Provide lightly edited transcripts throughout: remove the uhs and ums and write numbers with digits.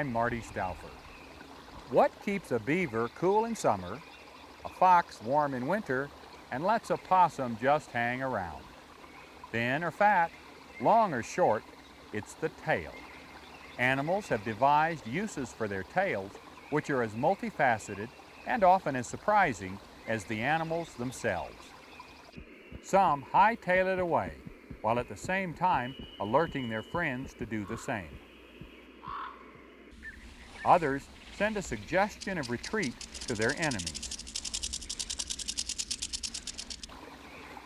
I'm Marty Stouffer. What keeps a beaver cool in summer, a fox warm in winter, and lets a possum just hang around? Thin or fat, long or short, it's the tail. Animals have devised uses for their tails which are as multifaceted and often as surprising as the animals themselves. Some hightail it away, while at the same time alerting their friends to do the same. Others send a suggestion of retreat to their enemies.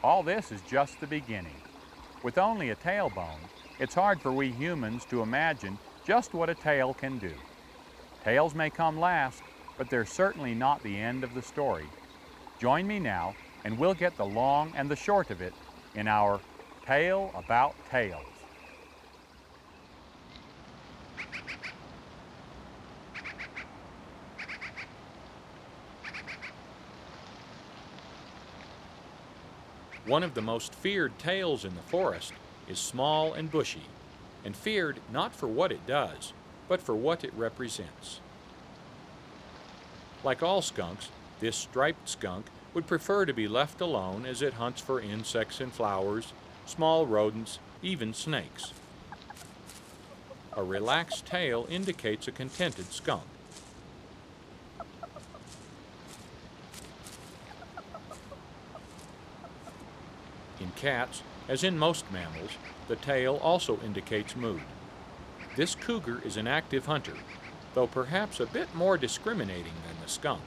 All this is just the beginning. With only a tailbone, it's hard for we humans to imagine just what a tail can do. Tails may come last, but they're certainly not the end of the story. Join me now, and we'll get the long and the short of it in our Tale About Tails. One of the most feared tails in the forest is small and bushy, and feared not for what it does, but for what it represents. Like all skunks, this striped skunk would prefer to be left alone as it hunts for insects and flowers, small rodents, even snakes. A relaxed tail indicates a contented skunk. In cats, as in most mammals, the tail also indicates mood. This cougar is an active hunter, though perhaps a bit more discriminating than the skunk.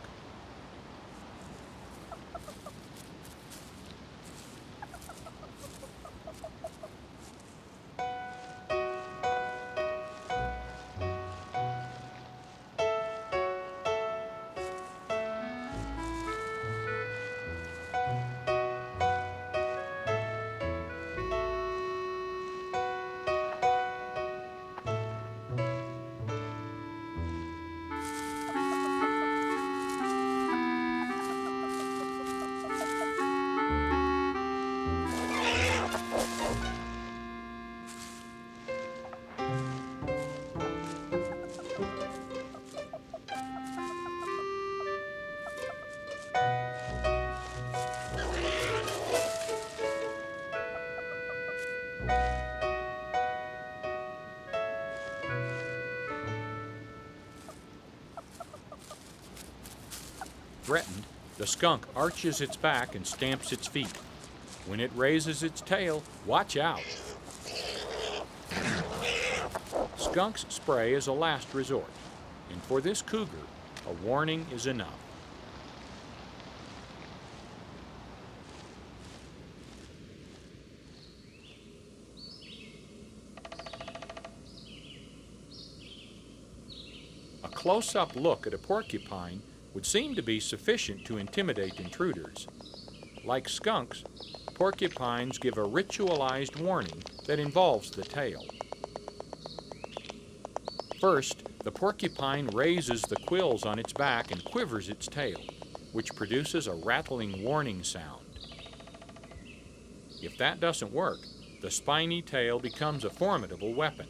Threatened, the skunk arches its back and stamps its feet. When it raises its tail, watch out. Skunks spray as a last resort, and for this cougar, a warning is enough. A close-up look at a porcupine would seem to be sufficient to intimidate intruders. Like skunks, porcupines give a ritualized warning that involves the tail. First, the porcupine raises the quills on its back and quivers its tail, which produces a rattling warning sound. If that doesn't work, the spiny tail becomes a formidable weapon.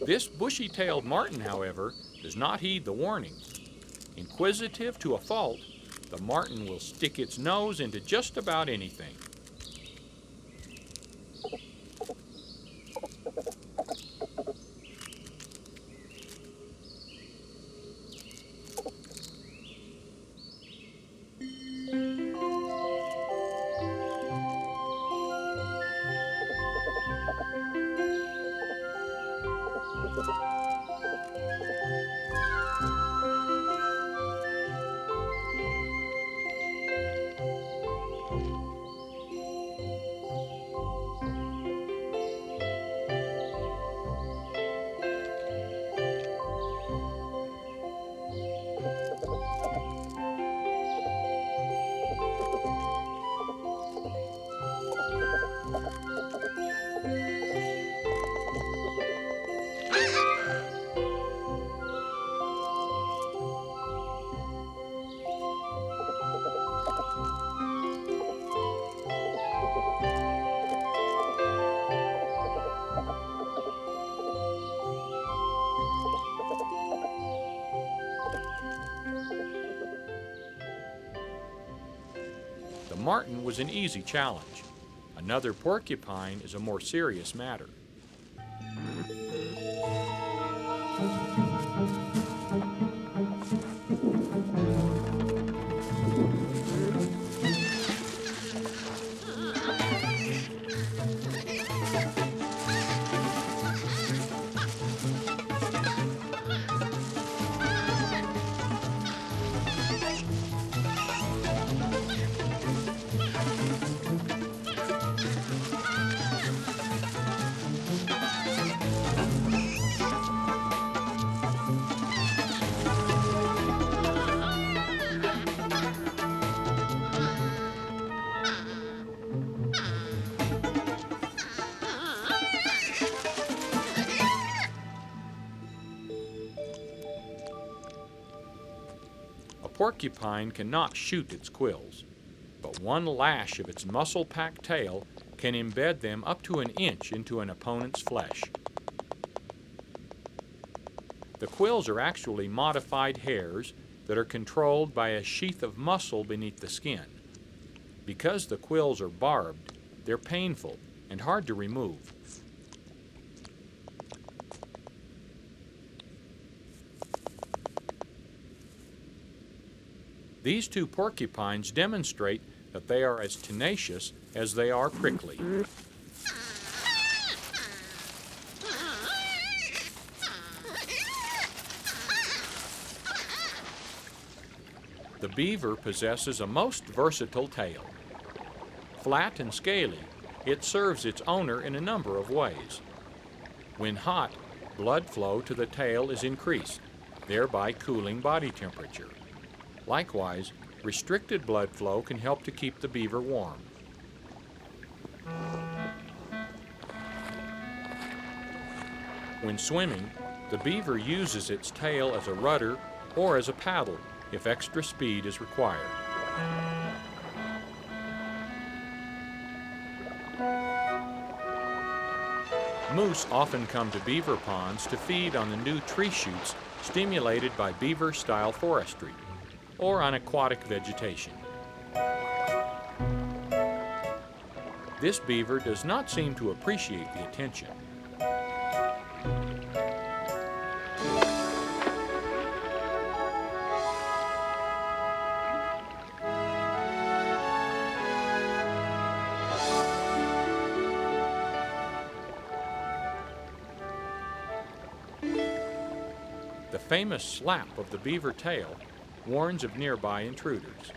This bushy-tailed marten, however, does not heed the warning. Inquisitive to a fault, the marten will stick its nose into just about anything. marten was an easy challenge. Another porcupine is a more serious matter. A porcupine cannot shoot its quills, but one lash of its muscle-packed tail can embed them up to an inch into an opponent's flesh. The quills are actually modified hairs that are controlled by a sheath of muscle beneath the skin. Because the quills are barbed, they're painful and hard to remove. These two porcupines demonstrate that they are as tenacious as they are prickly. The beaver possesses a most versatile tail. Flat and scaly, it serves its owner in a number of ways. When hot, blood flow to the tail is increased, thereby cooling body temperature. Likewise, restricted blood flow can help to keep the beaver warm. When swimming, the beaver uses its tail as a rudder or as a paddle if extra speed is required. Moose often come to beaver ponds to feed on the new tree shoots stimulated by beaver-style forestry, or on aquatic vegetation. This beaver does not seem to appreciate the attention. The famous slap of the beaver tail warns of nearby intruders.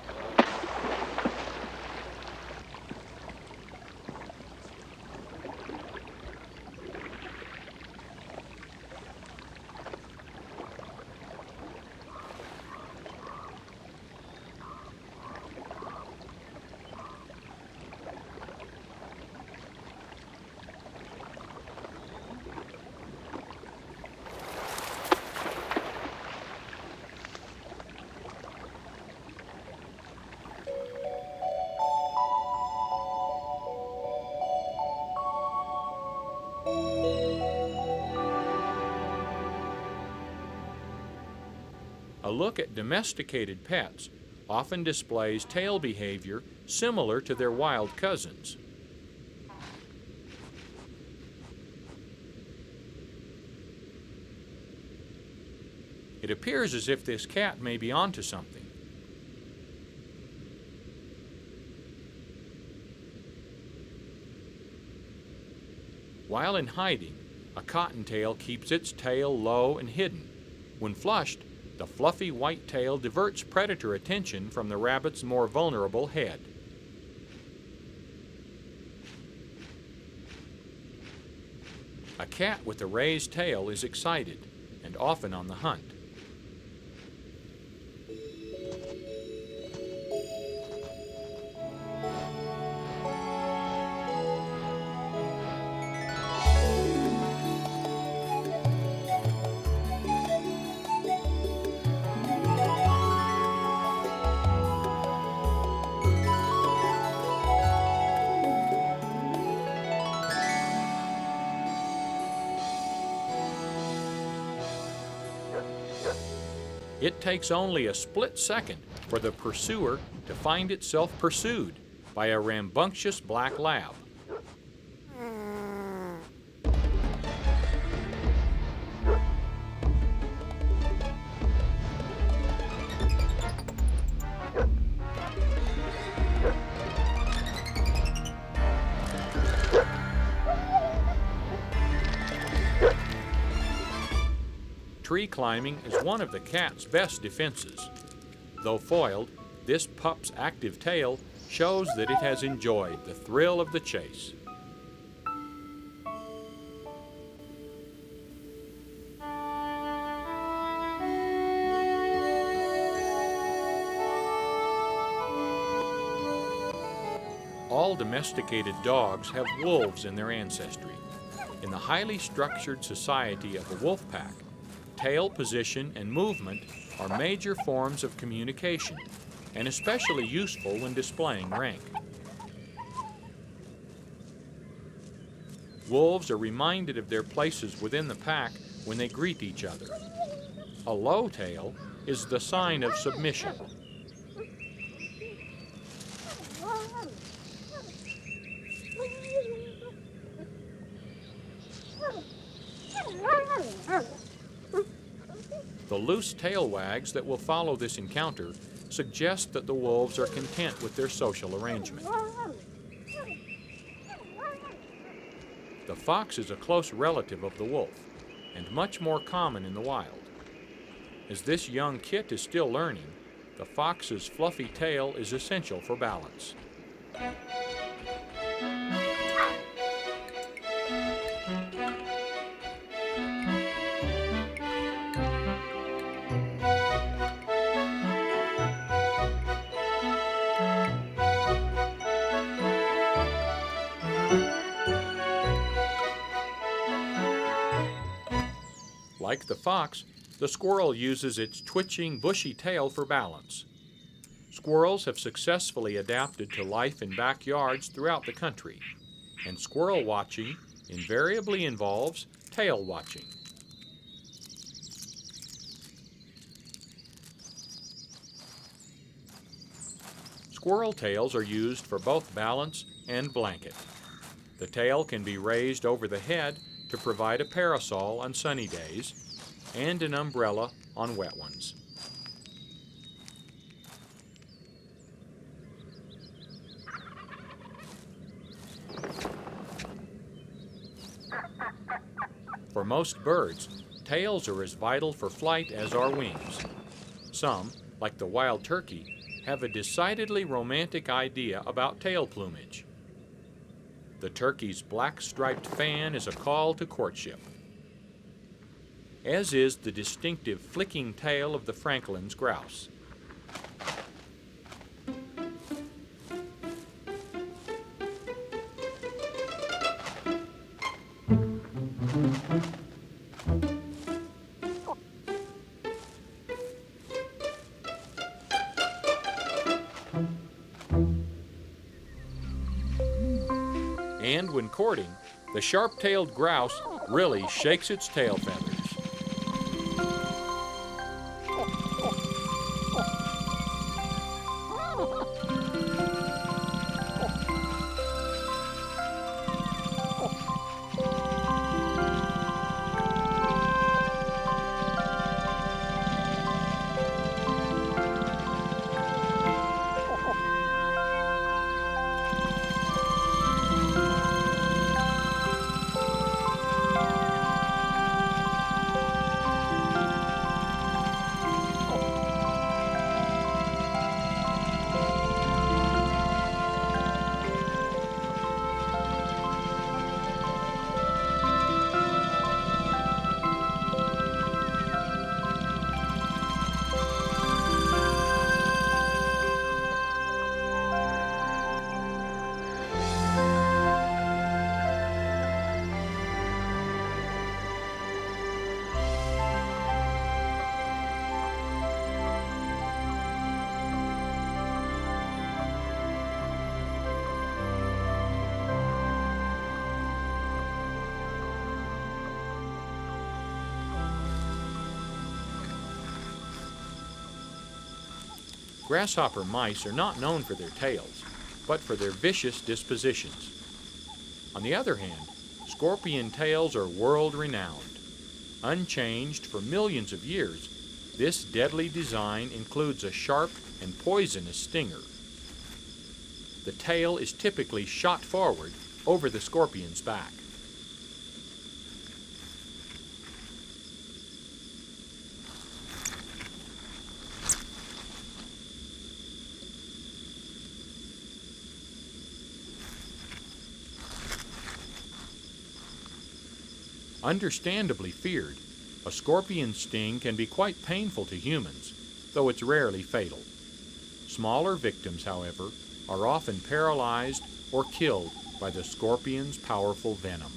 A look at domesticated pets often displays tail behavior similar to their wild cousins. It appears as if this cat may be onto something. While in hiding, a cottontail keeps its tail low and hidden. When flushed, the fluffy white tail diverts predator attention from the rabbit's more vulnerable head. A cat with a raised tail is excited and often on the hunt. It takes only a split second for the pursuer to find itself pursued, by a rambunctious black lab. Tree climbing is one of the cat's best defenses. Though foiled, this pup's active tail shows that it has enjoyed the thrill of the chase. All domesticated dogs have wolves in their ancestry. In the highly structured society of a wolf pack, tail position and movement are major forms of communication, and especially useful when displaying rank. Wolves are reminded of their places within the pack when they greet each other. A low tail is the sign of submission. The loose tail wags that will follow this encounter suggest that the wolves are content with their social arrangement. The fox is a close relative of the wolf and much more common in the wild. As this young kit is still learning, the fox's fluffy tail is essential for balance. Like the fox, the squirrel uses its twitching, bushy tail for balance. Squirrels have successfully adapted to life in backyards throughout the country, and squirrel watching invariably involves tail watching. Squirrel tails are used for both balance and blanket. The tail can be raised over the head to provide a parasol on sunny days and an umbrella on wet ones. For most birds, tails are as vital for flight as are wings. Some, like the wild turkey, have a decidedly romantic idea about tail plumage. The turkey's black striped fan is a call to courtship, as is the distinctive flicking tail of the Franklin's grouse. And when courting, the sharp-tailed grouse really shakes its tail feathers. Grasshopper mice are not known for their tails, but for their vicious dispositions. On the other hand, scorpion tails are world-renowned. Unchanged for millions of years, this deadly design includes a sharp and poisonous stinger. The tail is typically shot forward over the scorpion's back. Understandably feared, a scorpion's sting can be quite painful to humans, though it's rarely fatal. Smaller victims, however, are often paralyzed or killed by the scorpion's powerful venom.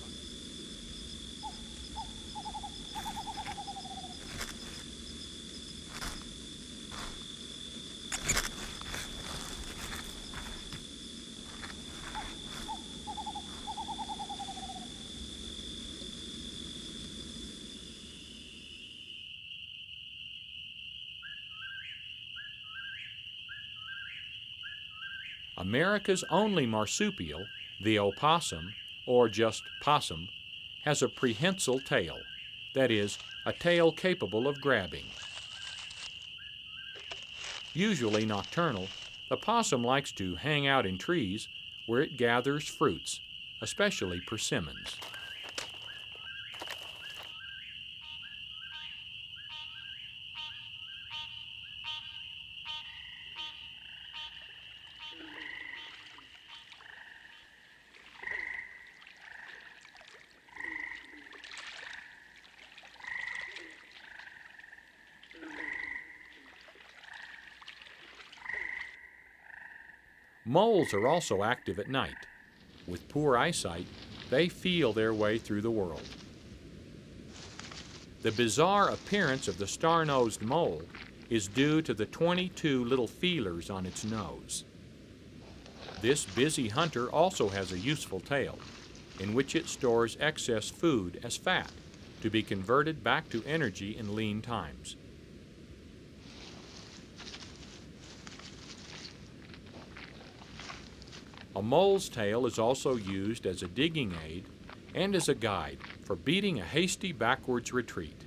America's only marsupial, the opossum, or just possum, has a prehensile tail, that is, a tail capable of grabbing. Usually nocturnal, the possum likes to hang out in trees where it gathers fruits, especially persimmons. Moles are also active at night. With poor eyesight, they feel their way through the world. The bizarre appearance of the star-nosed mole is due to the 22 little feelers on its nose. This busy hunter also has a useful tail, in which it stores excess food as fat to be converted back to energy in lean times. A mole's tail is also used as a digging aid and as a guide for beating a hasty backwards retreat.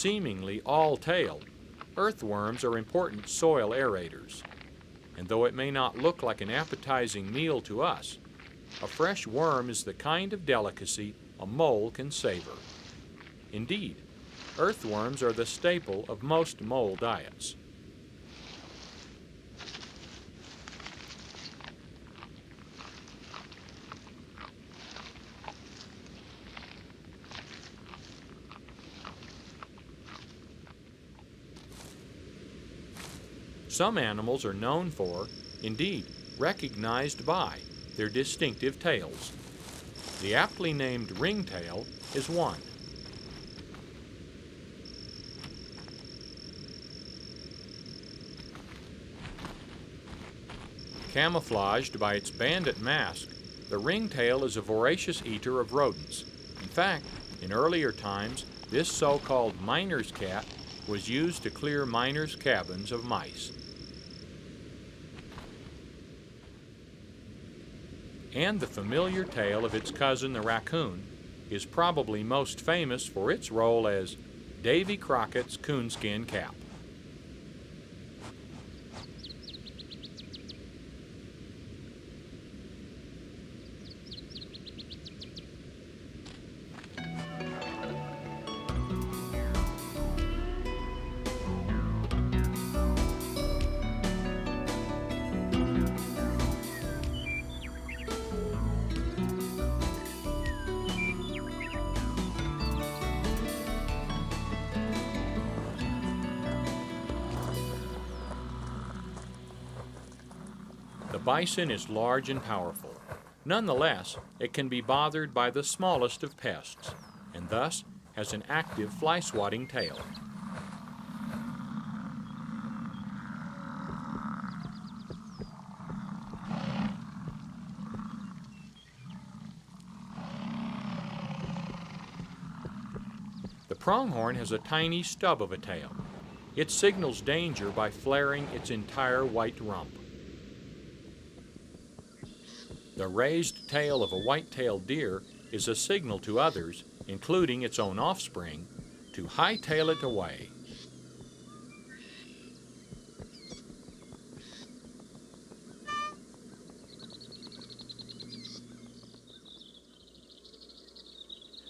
Seemingly all tail, earthworms are important soil aerators. And though it may not look like an appetizing meal to us, a fresh worm is the kind of delicacy a mole can savor. Indeed, earthworms are the staple of most mole diets. Some animals are known for, indeed recognized by, their distinctive tails. The aptly named ringtail is one. Camouflaged by its bandit mask, the ringtail is a voracious eater of rodents. In fact, in earlier times, this so-called miner's cat was used to clear miners' cabins of mice. And the familiar tail of its cousin, the raccoon, is probably most famous for its role as Davy Crockett's coonskin cap. bison is large and powerful. Nonetheless, it can be bothered by the smallest of pests, and thus has an active fly-swatting tail. The pronghorn has a tiny stub of a tail. It signals danger by flaring its entire white rump. The raised tail of a white-tailed deer is a signal to others, including its own offspring, to hightail it away.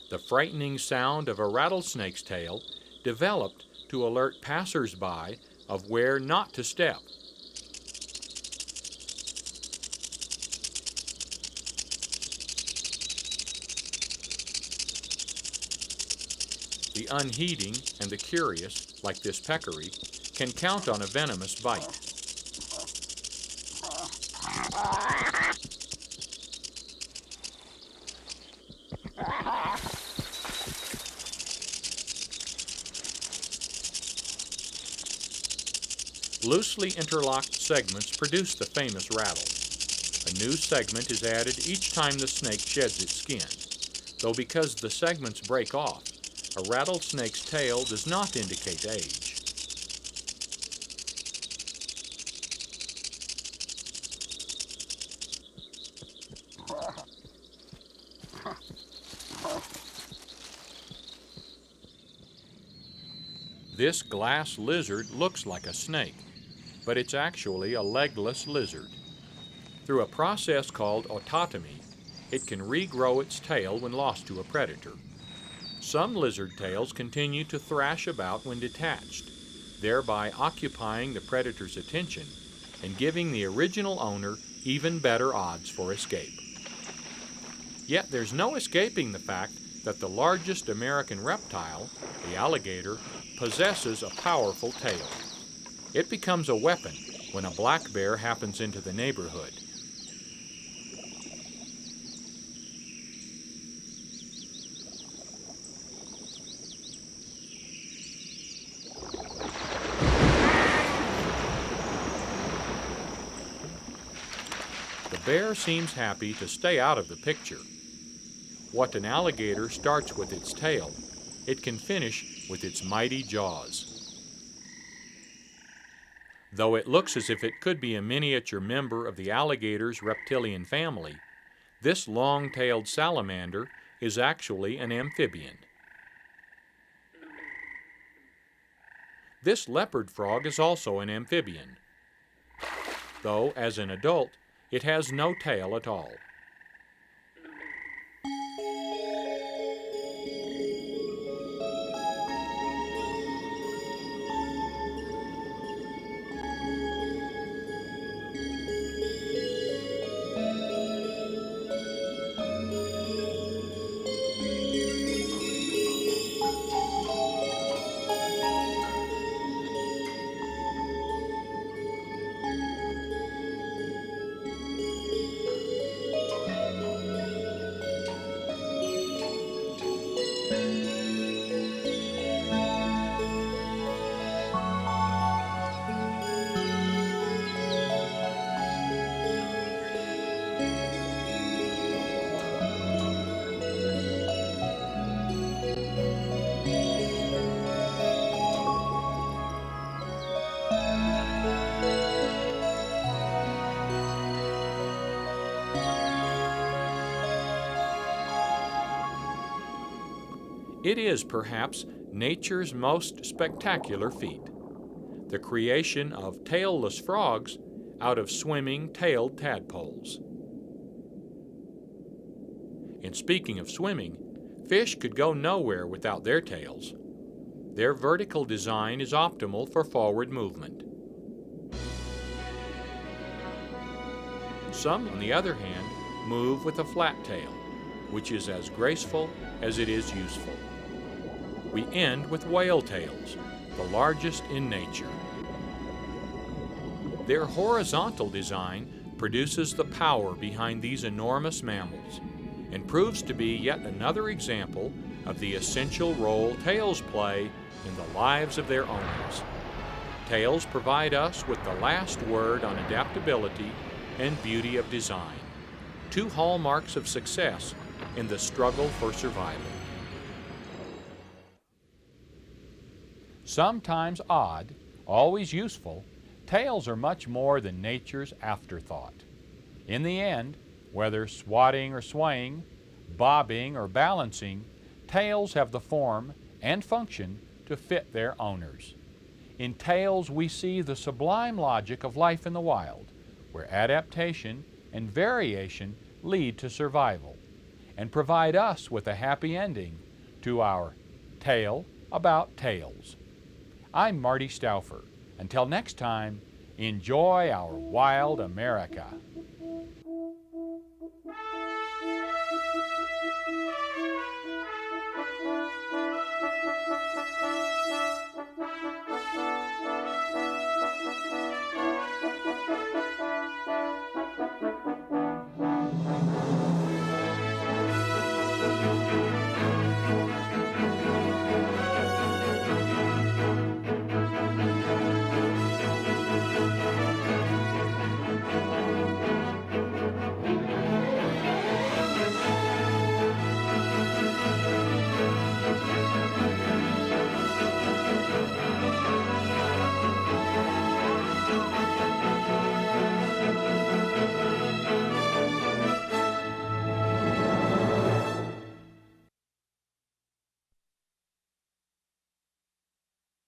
The frightening sound of a rattlesnake's tail developed to alert passers-by of where not to step. The unheeding and the curious, like this peccary, can count on a venomous bite. Loosely interlocked segments produce the famous rattle. A new segment is added each time the snake sheds its skin, though because the segments break off, a rattlesnake's tail does not indicate age. This glass lizard looks like a snake, but it's actually a legless lizard. Through a process called autotomy, it can regrow its tail when lost to a predator. Some lizard tails continue to thrash about when detached, thereby occupying the predator's attention and giving the original owner even better odds for escape. Yet there's no escaping the fact that the largest American reptile, the alligator, possesses a powerful tail. It becomes a weapon when a black bear happens into the neighborhood. The bear seems happy to stay out of the picture. What an alligator starts with its tail, it can finish with its mighty jaws. Though it looks as if it could be a miniature member of the alligator's reptilian family, this long-tailed salamander is actually an amphibian. This leopard frog is also an amphibian, though as an adult it has no tail at all. It is perhaps nature's most spectacular feat, the creation of tailless frogs out of swimming tailed tadpoles. And speaking of swimming, fish could go nowhere without their tails. Their vertical design is optimal for forward movement. Some, on the other hand, move with a flat tail, which is as graceful as it is useful. We end with whale tails, the largest in nature. Their horizontal design produces the power behind these enormous mammals and proves to be yet another example of the essential role tails play in the lives of their owners. Tails provide us with the last word on adaptability and beauty of design, two hallmarks of success in the struggle for survival. Sometimes odd, always useful, tails are much more than nature's afterthought. In the end, whether swatting or swaying, bobbing or balancing, tails have the form and function to fit their owners. In tails we see the sublime logic of life in the wild, where adaptation and variation lead to survival, and provide us with a happy ending to our tale about tails. I'm Marty Stouffer. Until next time, enjoy our wild America.